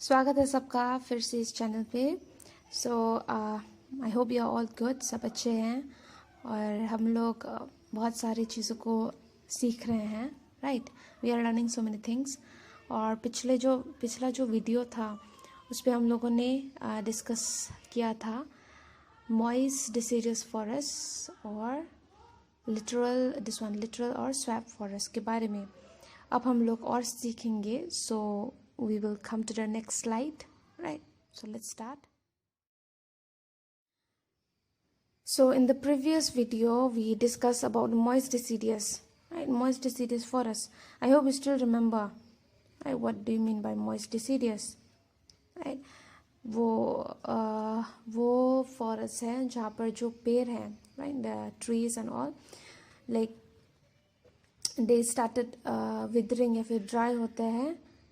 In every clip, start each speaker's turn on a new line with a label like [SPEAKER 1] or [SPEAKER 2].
[SPEAKER 1] स्वागत है सबका फिर से इस चैनल पे। So I hope you are all good, सब अच्छे हैं और हम लोग बहुत सारी चीज़ों को सीख रहे हैं, right. We are learning so many things. और पिछला जो वीडियो था उस पर हम लोगों ने डिस्कस किया था मॉइस्ट डिसीडियस फॉरेस्ट और लिटरल और स्वैप फॉरेस्ट के बारे में। अब हम लोग और सीखेंगे, सो we will come to the next slide, right? So let's start. So in the previous video we discussed about moist deciduous, right? Moist deciduous forest. I hope you still remember, right? What do you mean by moist deciduous, right? वो forest है जहाँ पर जो पेड़ हैं, right? The trees and all, like they started withering या फिर dry होते हैं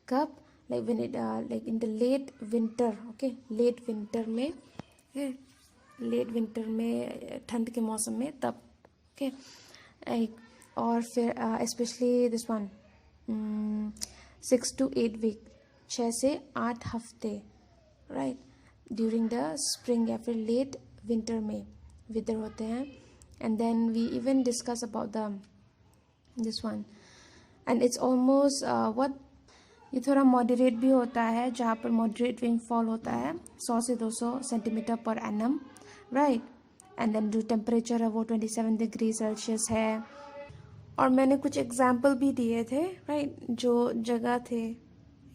[SPEAKER 1] कब, like when it like in the late winter, okay, late winter में, okay, late winter में ठंड के मौसम में तब, okay, और फिर especially this one 6 to 8 week, 6 से 8 हफ्ते, right, during the spring या फिर late winter में wither होते हैं. And then we even discuss about this one, and it's almost what ये थोड़ा मॉडरेट भी होता है, जहाँ पर मॉडरेट रेनफॉल होता है 100 से 200 centimetre per annum, right. And then जो टेम्परेचर है वो 27 डिग्री सेल्सियस है. और मैंने कुछ एग्जांपल भी दिए थे, राइट, जो जगह थे,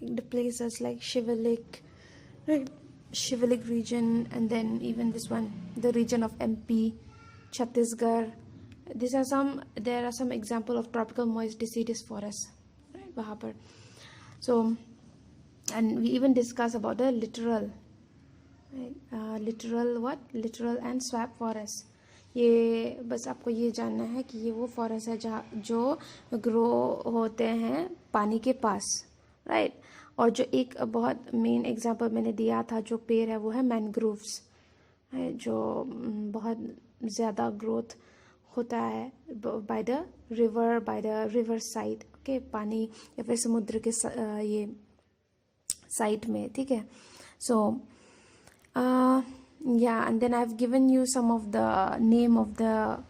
[SPEAKER 1] the places like Shivalik, right, Shivalik region, and then even this one the region of MP, Chhattisgarh. There are some example of tropical moist deciduous forest, right, वहाँ पर. So, and we even discuss about the literal, right? Literal and swamp forest. ये बस आपको ये जानना है कि ये वो फॉरेस्ट है जहाँ जो ग्रो होते हैं पानी के पास, राइट. और जो एक बहुत मेन एग्जांपल मैंने दिया था जो पेड़ है वो है मैनग्रोव्स, जो बहुत ज़्यादा ग्रोथ होता है by the river side, okay, पानी या फिर समुद्र के ये साइड में, ठीक है. सो या and then I have given you some of the name of the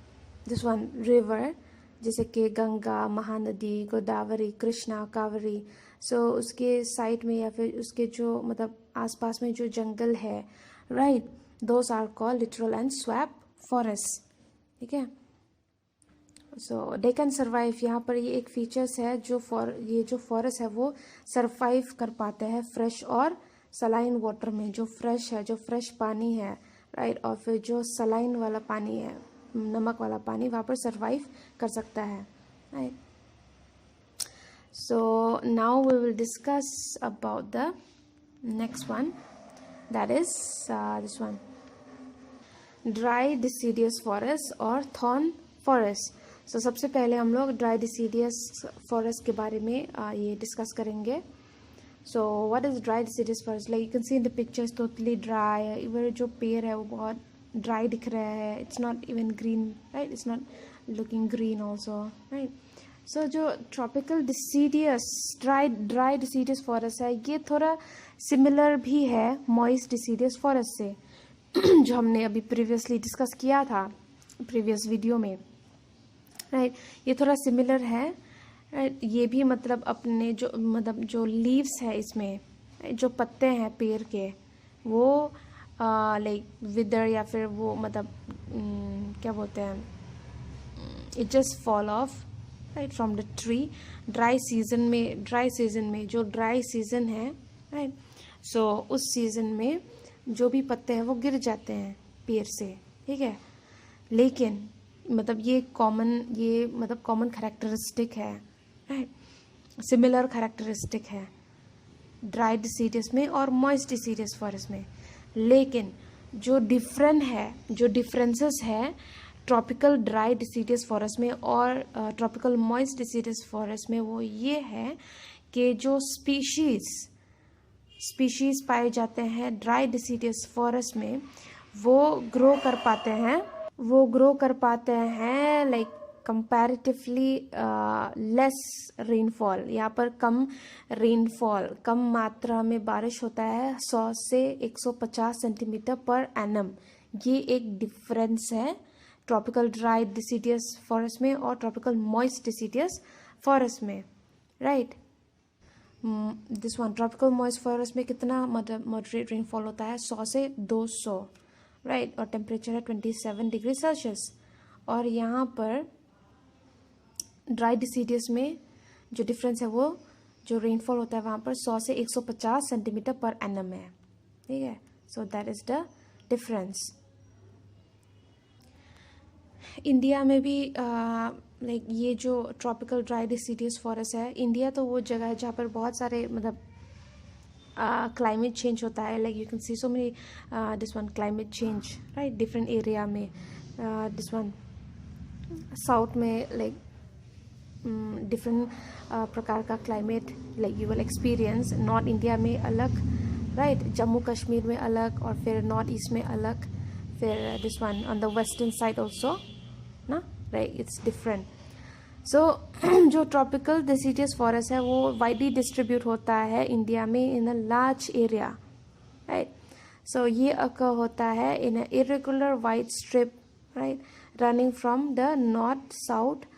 [SPEAKER 1] this one river, जैसे कि गंगा, महानदी, गोदावरी, कृष्णा, कावेरी. सो उसके साइड में या फिर उसके जो मतलब आसपास में जो जंगल है, right, those are called littoral and swamp forest, ठीक है. So they can survive. यहाँ पर ये एक फीचर्स है ये जो फॉरेस्ट है वो सर्वाइव कर पाते हैं फ्रेश और सलाइन वाटर में. जो फ्रेश है, जो फ्रेश पानी है, राइट, और फिर जो सलाइन वाला पानी है, नमक वाला पानी, वहाँ पर सर्वाइव कर सकता है, right. So now we will discuss about the next one, that is this one, dry deciduous forest और थॉर्न फॉरेस्ट. सो सबसे पहले हम लोग ड्राई डिसीडियस फॉरेस्ट के बारे में ये डिस्कस करेंगे. So what is dry deciduous forest? Like you can C in the pictures, totally dry. इधर जो पेड़ है वो बहुत ड्राई दिख रहा है. It's not even green, right, it's not looking green also, right. So जो tropical deciduous dry deciduous forest है ये थोड़ा सिमिलर भी है मॉइस्ट डिसीडियस फॉरेस्ट से जो हमने अभी प्रीवियसली डिस्कस किया था प्रीवियस वीडियो में, राइट. ये थोड़ा सिमिलर है, राइट. ये भी मतलब अपने जो लीव्स है इसमें, जो पत्ते हैं पेड़ के, वो लाइक विदर या फिर वो मतलब क्या बोलते हैं, it just fall of, right, from the tree. Dry season में जो ड्राई सीजन है, राइट, सो उस सीजन में जो भी पत्ते हैं वो गिर जाते हैं पेड़ से, ठीक है. लेकिन मतलब ये कॉमन कैरेक्टरिस्टिक है, राइट, सिमिलर कैरेक्टरिस्टिक है ड्राई डिसीडियस में और मॉइस्ट डिसीडियस फॉरेस्ट में. लेकिन जो डिफरेंसेस है ट्रॉपिकल ड्राई डिसीडियस फॉरेस्ट में और ट्रॉपिकल मॉइस्ट डिसीडियस फॉरेस्ट में, वो ये है कि जो स्पीशीज पाए जाते हैं ड्राई डिसीडियस फॉरेस्ट में वो ग्रो कर पाते हैं लाइक कंपैरेटिवली लेस रेनफॉल, यहाँ पर कम रेनफॉल, कम मात्रा में बारिश होता है 100 से 150 सेंटीमीटर पर एनम। ये एक डिफरेंस है ट्रॉपिकल ड्राई डिसीडियस फॉरेस्ट में और ट्रॉपिकल मॉइस्ट डिसीडियस फॉरेस्ट में, right. This one tropical moist forest में कितना मॉडरेट रेनफॉल होता है 100 से 200, राइट, और टेम्परेचर है 27 डिग्री सेल्सियस। और यहाँ पर ड्राई डिसीडियस में जो डिफरेंस है वो जो रेनफॉल होता है वहाँ पर 100 से 150 सेंटीमीटर पर एनम है, ठीक है। So that is the difference. India में भी लाइक ये जो ट्रॉपिकल ड्राई डिसीडियस फॉरेस्ट है, इंडिया तो वो जगह है जहाँ पर बहुत सारे मतलब क्लाइमेट चेंज होता है। Like you can C so many this one climate change, right, different area में। दिस वन साउथ में लाइक डिफरेंट प्रकार का climate like you will experience. North India में अलग, राइट, जम्मू कश्मीर में अलग, और फिर नॉर्थ ईस्ट में अलग, फिर this one on the western side also ना, राइट, इट्स डिफरेंट। सो जो ट्रॉपिकल डिसीडियस फॉरेस्ट है वो वाइडली डिस्ट्रीब्यूट होता है इंडिया में in a large area, right. So ये अकर होता है in a irregular wide strip, right, running from the north south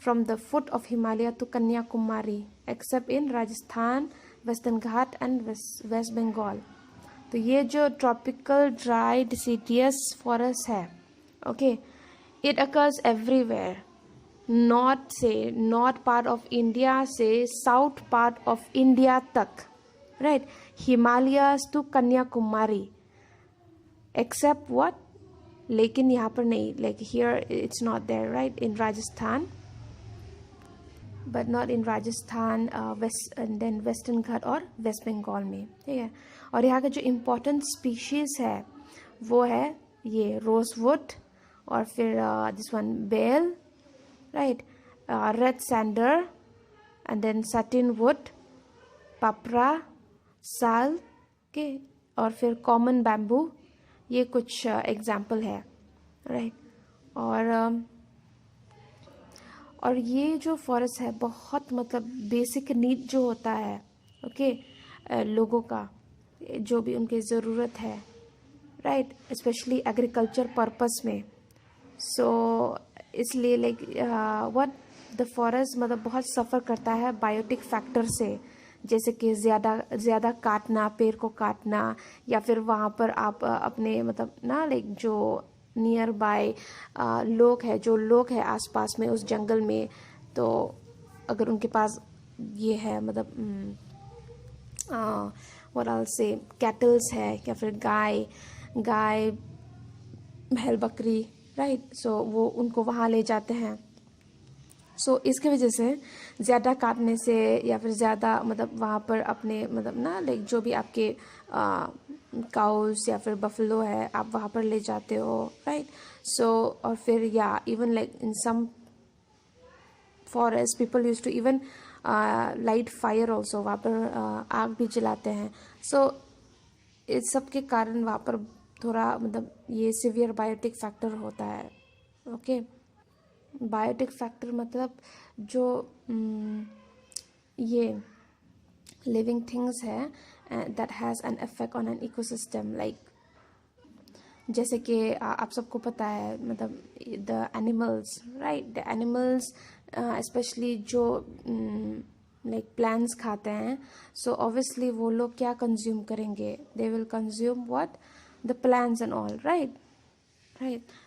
[SPEAKER 1] from the foot of Himalaya to Kanyakumari, except in Rajasthan, Western Ghat and West Bengal. तो ये जो tropical dry deciduous forest है, okay, it occurs everywhere, north part of India से south part of India तक, right, Himalayas to Kanyakumari, except what, लेकिन यहाँ पर नहीं, like here it's not there, right, in Rajasthan, but not in Rajasthan, west and then western Ghat और west Bengal में, ठीक है। और यहाँ का जो इम्पोर्टेंट स्पीशीज़ है वो है ये रोजवुड, और फिर this one bael, right, red sander, and then satin wood, पपरा, साल के, और फिर कॉमन बैम्बू। ये कुछ एग्जाम्पल है, राइट। और ये जो फॉरेस्ट है बहुत मतलब बेसिक नीड जो होता है, ओके, लोगों का जो भी उनकी ज़रूरत है, राइट, स्पेशली एग्रीकल्चर पर्पस में। सो इसलिए लाइक व्हाट द फॉरेस्ट मतलब बहुत सफ़र करता है बायोटिक फैक्टर से, जैसे कि ज़्यादा काटना, पेड़ को काटना, या फिर वहाँ पर आप अपने मतलब ना लाइक जो नियर बाय लोग हैं आसपास में उस जंगल में, तो अगर उनके पास ये है मतलब what I will say kettles है, या फिर गाय भेड़ बकरी, राइट, सो वो उनको वहाँ ले जाते हैं। सो इसके वजह से ज़्यादा काटने से या फिर ज़्यादा मतलब वहाँ पर अपने मतलब ना लाइक जो भी आपके काउस या फिर बफलो है आप वहाँ पर ले जाते हो, राइट। सो और फिर या even like in some forest people use to even light fire also, वहाँ पर आग भी जलाते हैं। सो इस सब के कारण वहाँ पर थोड़ा मतलब ये सिवियर बायोटिक फैक्टर होता है, ओके। बायोटिक फैक्टर मतलब जो ये लिविंग थिंग्स है that has an effect on an ecosystem, like जैसे कि आप सबको पता है मतलब the animals, right, the animals specially जो लाइक प्लांट्स खाते हैं, सो ऑब्वियसली वो लोग क्या कंज्यूम करेंगे, they will consume what, the plants and all, right.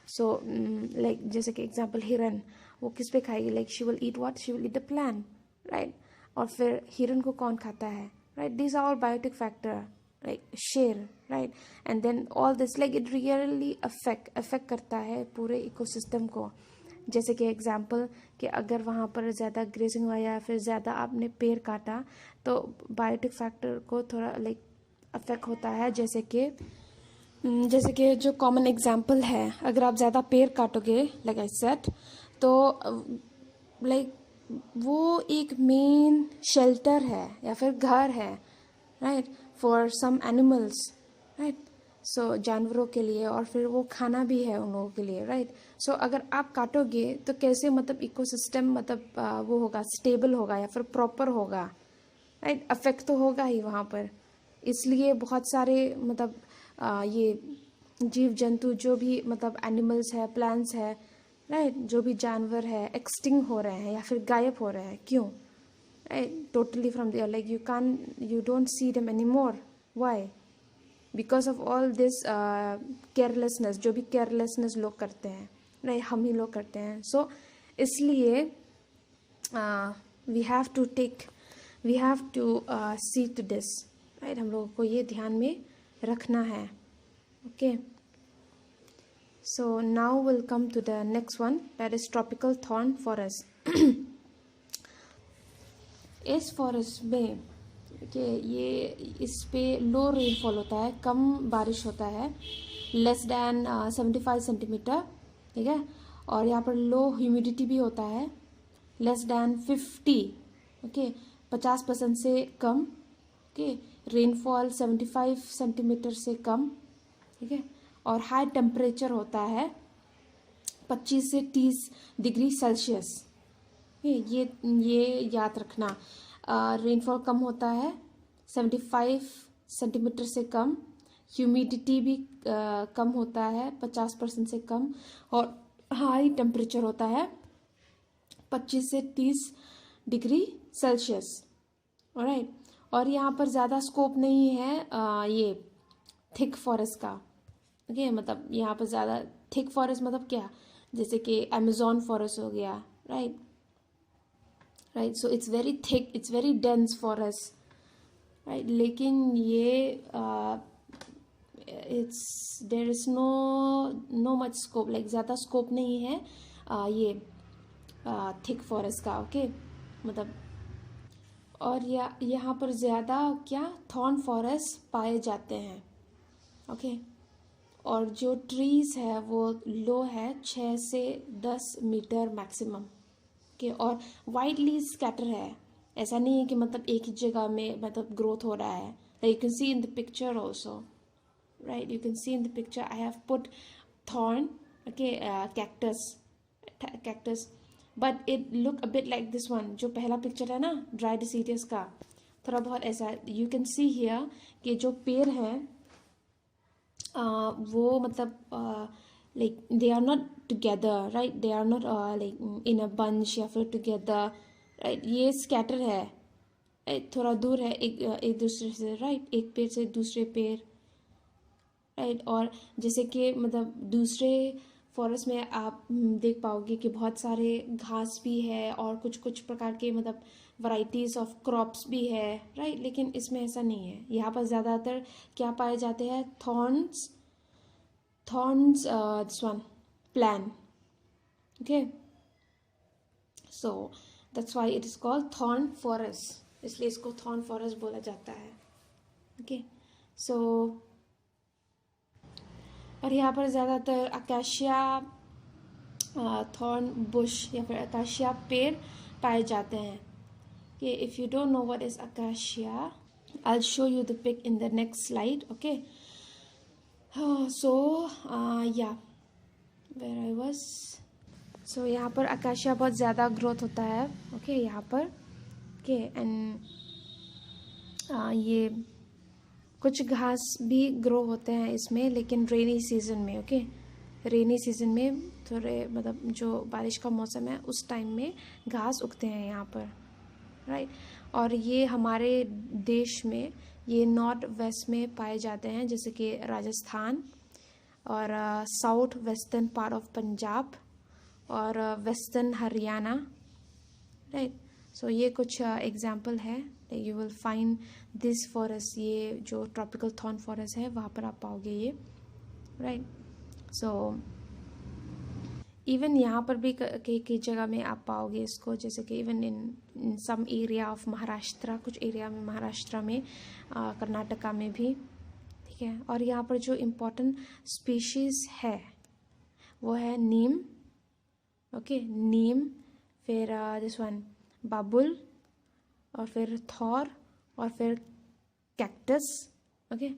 [SPEAKER 1] So like जैसे कि एग्जांपल हिरन, वो किस पे खाएगी, like she will eat what, she will eat the plant, right. और फिर हिरन को कौन खाता है, right, this are all biotic factor, like शेर, right, and then all this like it really affect करता है पूरे इकोसिस्टम को। जैसे कि एग्जांपल कि अगर वहाँ पर ज़्यादा ग्रेजिंग हुआ या फिर ज़्यादा आपने पेड़ काटा तो बायोटिक फैक्टर को थोड़ा लाइक अफेक्ट होता है। जैसे कि जो कॉमन एग्जांपल है, अगर आप ज़्यादा पेड़ काटोगे लाइक आई सेड, तो लाइक वो एक मेन शेल्टर है या फिर घर है, right, for some animals, right. So जानवरों के लिए, और फिर वो खाना भी है उन लोगों के लिए, राइट। सो अगर आप काटोगे तो कैसे मतलब इकोसिस्टम मतलब वो होगा, स्टेबल होगा या फिर प्रॉपर होगा, राइट। अफेक्ट तो होगा ही वहाँ पर। इसलिए बहुत सारे मतलब ये जीव जंतु जो भी मतलब एनिमल्स है, प्लांट्स है, राइट, जो भी जानवर है एक्सटिंक्ट हो रहे हैं या फिर गायब हो रहे हैं। क्यों? Totally from there, like you don't see them any more. Why? Because of all this carelessness, जो भी केयरलेसनेस लोग करते हैं, राइट, हम ही लोग करते हैं। सो इसलिए we have to see to this, right. हम लोगों को ये ध्यान में रखना है। Okay, so now we'll come to the next one, that is tropical thorn forest. इस फॉरेस्ट में कि ये इस पे लो रेनफॉल होता है, कम बारिश होता है, लेस दैन 75 सेंटीमीटर, ठीक है। और यहाँ पर लो ह्यूमिडिटी भी होता है, लेस दैन 50, ओके, 50% से कम, ओके। रेनफॉल 75 सेंटीमीटर से कम, ठीक है। और हाई टेम्परेचर होता है 25 से 30 डिग्री सेल्सियस। ये याद रखना। रेनफॉल कम होता है 75 सेंटीमीटर से कम, ह्यूमिडिटी भी कम होता है 50% से कम, और हाई टेम्परेचर होता है 25 से 30 डिग्री सेल्सियस, ऑलराइट। और यहाँ पर ज़्यादा स्कोप नहीं है ये थिक फॉरेस्ट का, ओके। मतलब यहाँ पर ज़्यादा थिक फॉरेस्ट मतलब क्या, जैसे कि अमेजोन फॉरेस्ट हो गया, right, right. So it's very thick, it's very dense forest, right. लेकिन ये it's there is no much scope, like ज़्यादा स्कोप नहीं है ये थिक फॉरेस्ट का, ओके। मतलब और यहाँ पर ज़्यादा क्या थॉर्न फॉरेस्ट पाए जाते हैं, ओके। और जो ट्रीज़ है वो लो है 6 से 10 मीटर मैक्सिमम के, और वाइडली स्कैटर है। ऐसा नहीं है कि मतलब एक ही जगह में मतलब ग्रोथ हो रहा है। You can C in the picture also, right, you can C in the picture I have put thorn, okay, cactus, but it look a bit like this one, जो पहला पिक्चर है ना ड्राई डिसीडियस का, थोड़ा बहुत ऐसा। You can see here कि जो पेड़ हैं वो मतलब like they are not together, right, they are not like in a bunch या फिर टुगेदर, राइट। ये स्कैटर है, थोड़ा दूर है एक दूसरे से, राइट, एक पेड़ से दूसरे पेड़, राइट। और जैसे कि मतलब दूसरे फॉरेस्ट में आप देख पाओगे कि बहुत सारे घास भी है और कुछ कुछ प्रकार के मतलब वैरायटीज ऑफ क्रॉप्स भी है, राइट। लेकिन इसमें ऐसा नहीं है। यहाँ पर ज़्यादातर क्या पाए जाते हैं, thorns this one plan, okay. So that's why it is called thorn forest, इसलिए इसको थॉर्न फॉरेस्ट बोला जाता है, ओके। सो और यहाँ पर ज़्यादातर अकाशिया थॉर्न बुश या फिर अकाशिया पेड़ पाए जाते हैं। कि if you don't know what is acacia, I will show you the pic in the next slide, okay. So या वेयर आई वाज, सो यहाँ पर अकाशिया बहुत ज़्यादा ग्रोथ होता है, ओके, यहाँ पर, ओके। एंड ये कुछ घास भी ग्रो होते हैं इसमें, लेकिन रेनी सीजन में, ओके। रेनी सीजन में थोड़े मतलब जो बारिश का मौसम है उस टाइम में घास उगते हैं यहाँ पर, राइट। और ये हमारे देश में ये नॉर्थ वेस्ट में पाए जाते हैं, जैसे कि राजस्थान और south western part of Punjab और वेस्टर्न हरियाणा, राइट। सो ये कुछ एग्जाम्पल है, you will find this forest, ये जो ट्रॉपिकल थॉर्न फॉरेस्ट है वहाँ पर आप पाओगे ये, राइट। सो इवन यहाँ पर भी कई जगह में आप पाओगे इसको, जैसे कि even in some area of Maharashtra, कुछ एरिया में महाराष्ट्र में, कर्नाटका में भी, ठीक है। और यहाँ पर जो इम्पोर्टेंट स्पीशीज़ है वो है नीम, ओके, नीम, फिर दिस वन बाबुल, और फिर थॉर, और फिर कैक्टस, ओके,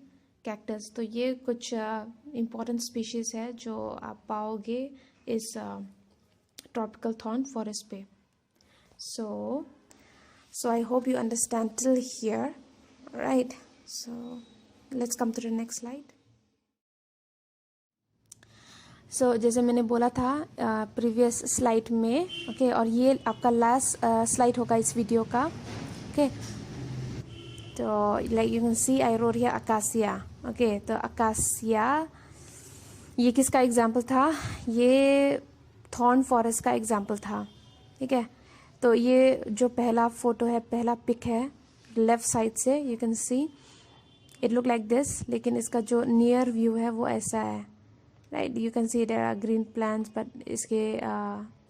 [SPEAKER 1] कैक्टस। तो ये कुछ इम्पोर्टेंट स्पीशीज़ है जो आप पाओगे इस ट्रॉपिकल थॉर्न फॉरेस्ट पे। So I hope you understand till here, right? So let's come to the next slide. So जैसे मैंने बोला था प्रीवियस स्लाइड में, ओके, और ये आपका लास्ट स्लाइड होगा इस वीडियो का, ओके। तो like you can C I wrote here acacia, okay. तो अकासिया ये किसका एग्जाम्पल था? ये थॉर्न फॉरेस्ट का एग्जाम्पल था, ठीक है। तो ये जो पहला फोटो है, पहला पिक है लेफ्ट साइड से, you can see it look like this, लेकिन इसका जो नियर व्यू है वो ऐसा है, right. You can see there are green plants, but इसके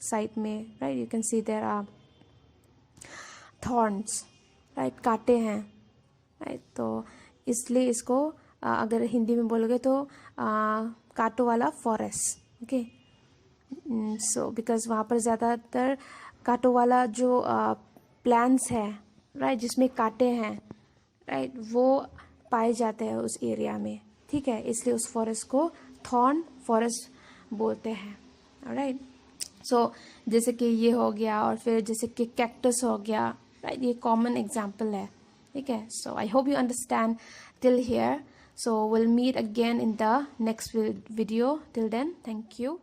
[SPEAKER 1] साइड में, right, you can see there are thorns, right, कांटे हैं, राइट। तो इसलिए इसको अगर हिंदी में बोलोगे तो कांटों वाला फॉरेस्ट, ओके। सो बिकॉज वहाँ पर ज़्यादातर कांटों वाला जो प्लांट्स है, राइट, जिसमें कांटे हैं, राइट, वो पाए जाते हैं उस एरिया में, ठीक है। इसलिए उस फॉरेस्ट को थॉर्न फॉरेस्ट बोलते हैं, राइट। सो जैसे कि ये हो गया, और फिर जैसे कि कैक्टस हो गया, राइट, ये कॉमन एग्जाम्पल है, ठीक है। So I hope you understand till here. So we'll meet again in the next video. Till then, thank you.